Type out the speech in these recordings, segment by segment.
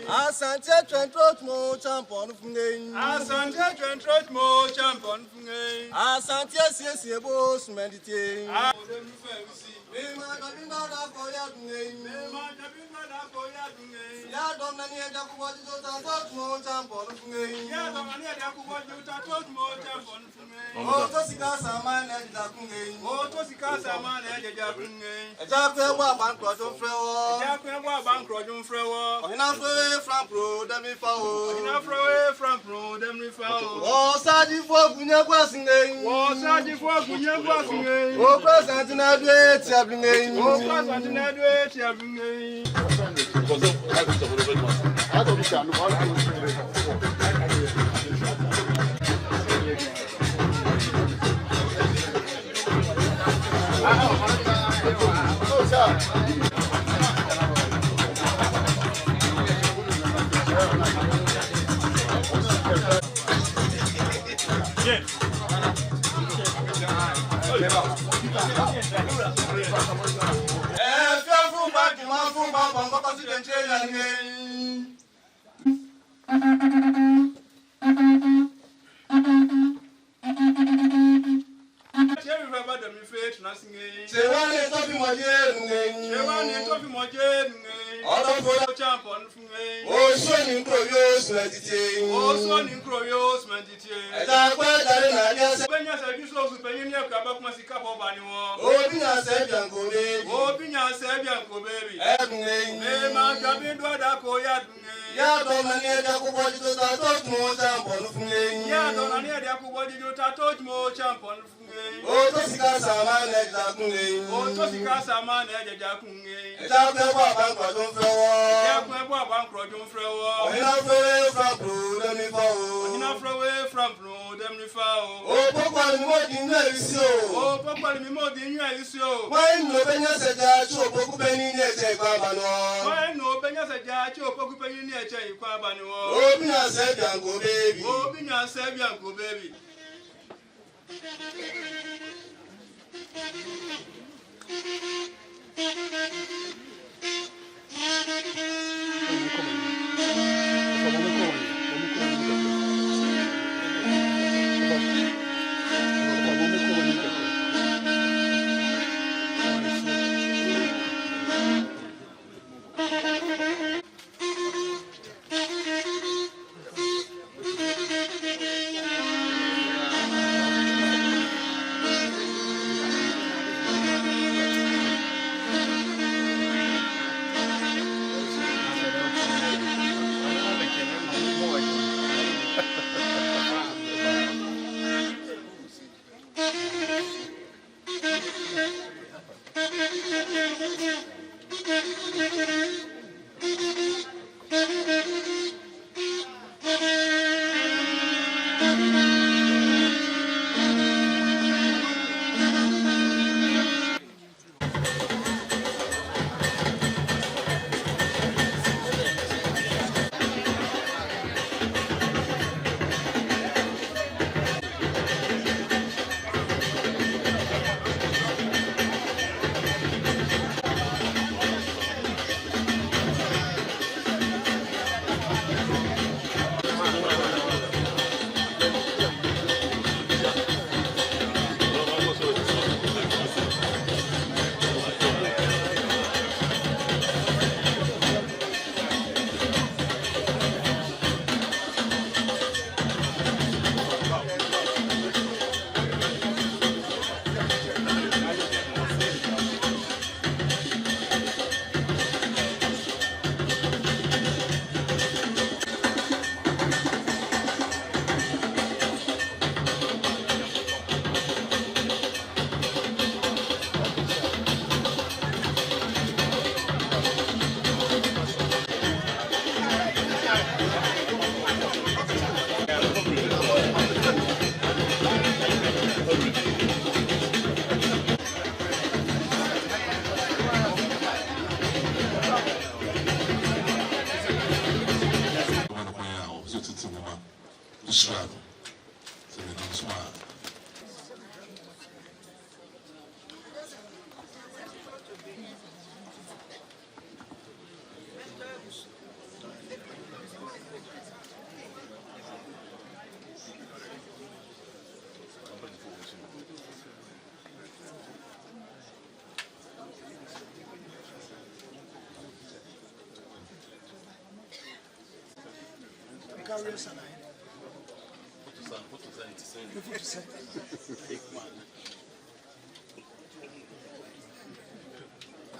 Ashanti Trentro champion funge. Ashanti Trentro champion funge. Ashanti Siebo smedite. Mema kabinda da koya dunge. Mema kabinda da koya dunge. Ya donna ni eja kuboji to ta champion funge. Ya donna ni eja kuboji ta champion funge. O to sika sama na eja funge. O to sika sama na eja funge. Eja kwe wa bankro jo frewo. Eja kwe wa bankro jo frewo. Ohina frewe from pro dem mi fa o. Ohina frewe from pro dem mi fa o. O saji fo gunya kwasinge. O saji fo gunya kwasinge. O present na due o present na due ti abinge.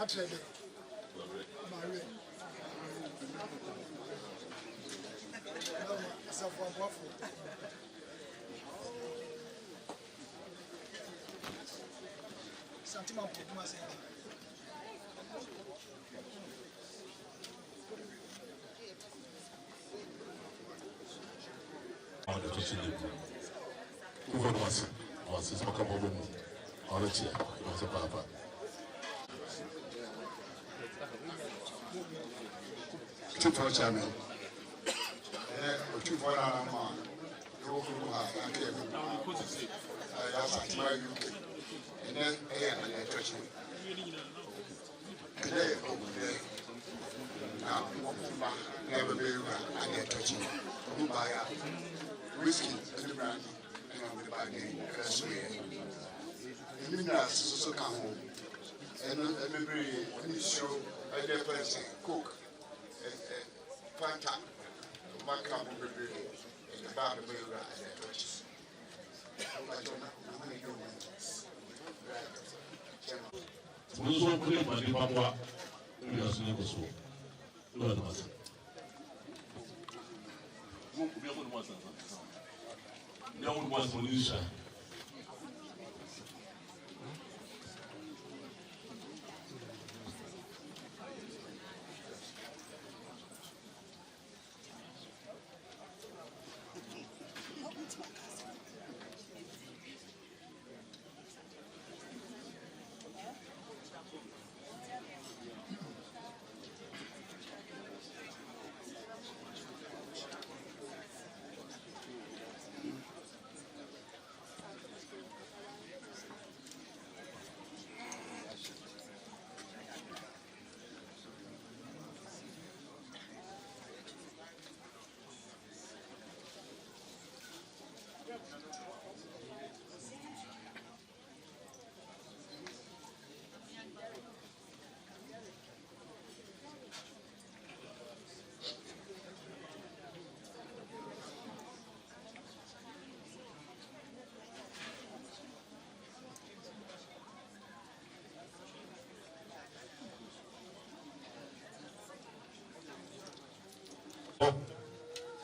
Aprebi. Otumfuo chairman. Otumfuo Nana, you have UK, and then church. Now, never be and they're touching. Who buy whiskey and brandy, and I'm with the bargain. The minerals also come home. And every show, I get person cook. Fanta, my cup of beer, and the bar of beer and the churches. I don't know how many humans. Nous sommes prêts pour les papas. Nous sommes prêts pour les papas. Nous sommes prêts pour les papas.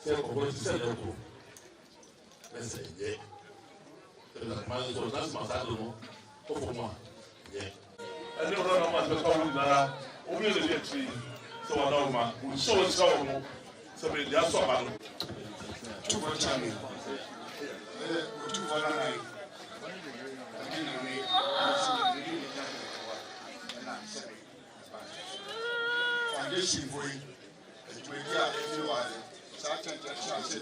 C'est comment tu sais donc mais c'est yé la main sur ça c'est ça donc pour moi yé elle est vraiment pas de là au lieu de dire que c'est normal ou ça ça veut dire ça va tout va bien tout va bien foundation boy it will be everywhere certain chance to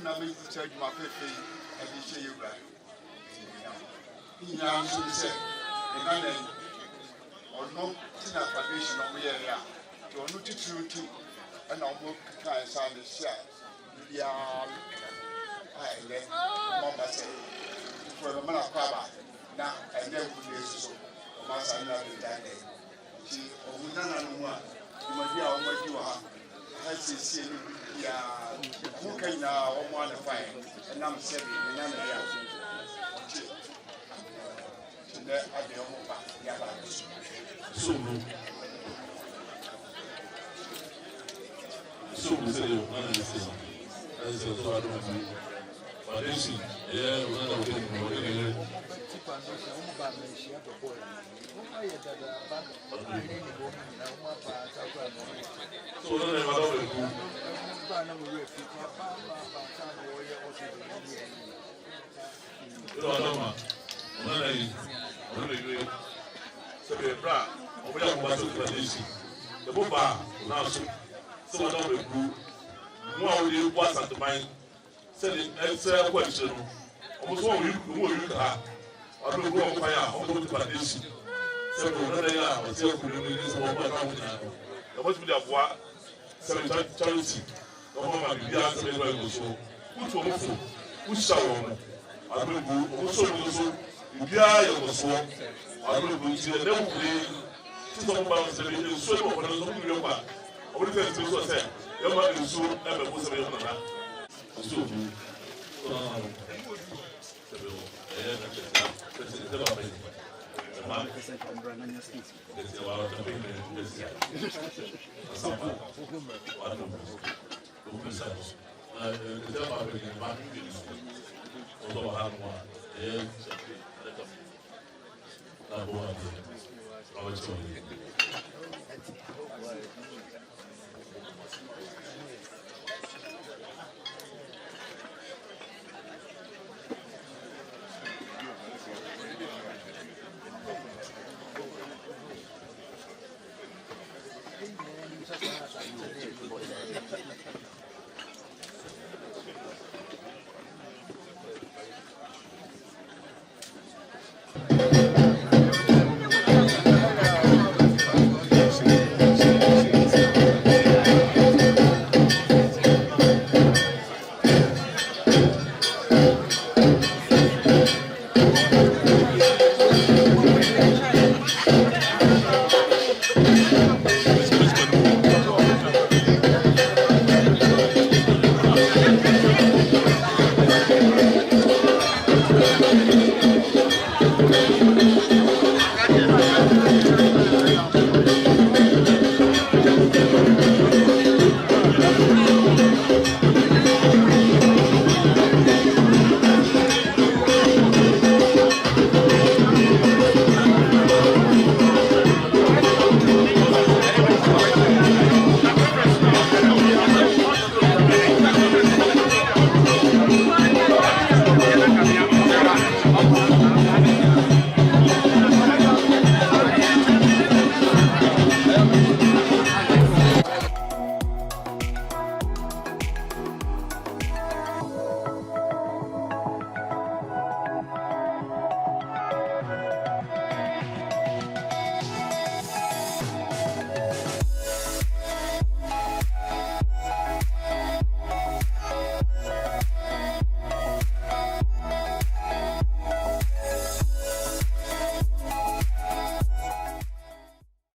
na me charge my pepe and they say you right in your so say and then or no tina foundation of here to no to and almost kind sound the share ya I let mama say for the man kwaba na and then we so masa na be that day she ogunana no a you must be our what you are has see ya who can now on the fire and I'm saying none of the that at the over ya so vous allez on a laissé ça doit être foundation et on a été So no never know the group. You don't know man. No no. So the bra, we are going to tradition. The boba now so no the group. One will was at the mind. Said it answer question. Almost one you have. I don't go on fire. I'm going to tradition. So no yeah, I tell you this one now. The most be the boy. Charity. No one be here to be able to show. Who to move? Who shall I don't go. Also, you are your boss. I don't go to the level play. Some bounce the video, so for the zone of your back. I will tell you to say, your man is so ever was a young man. So,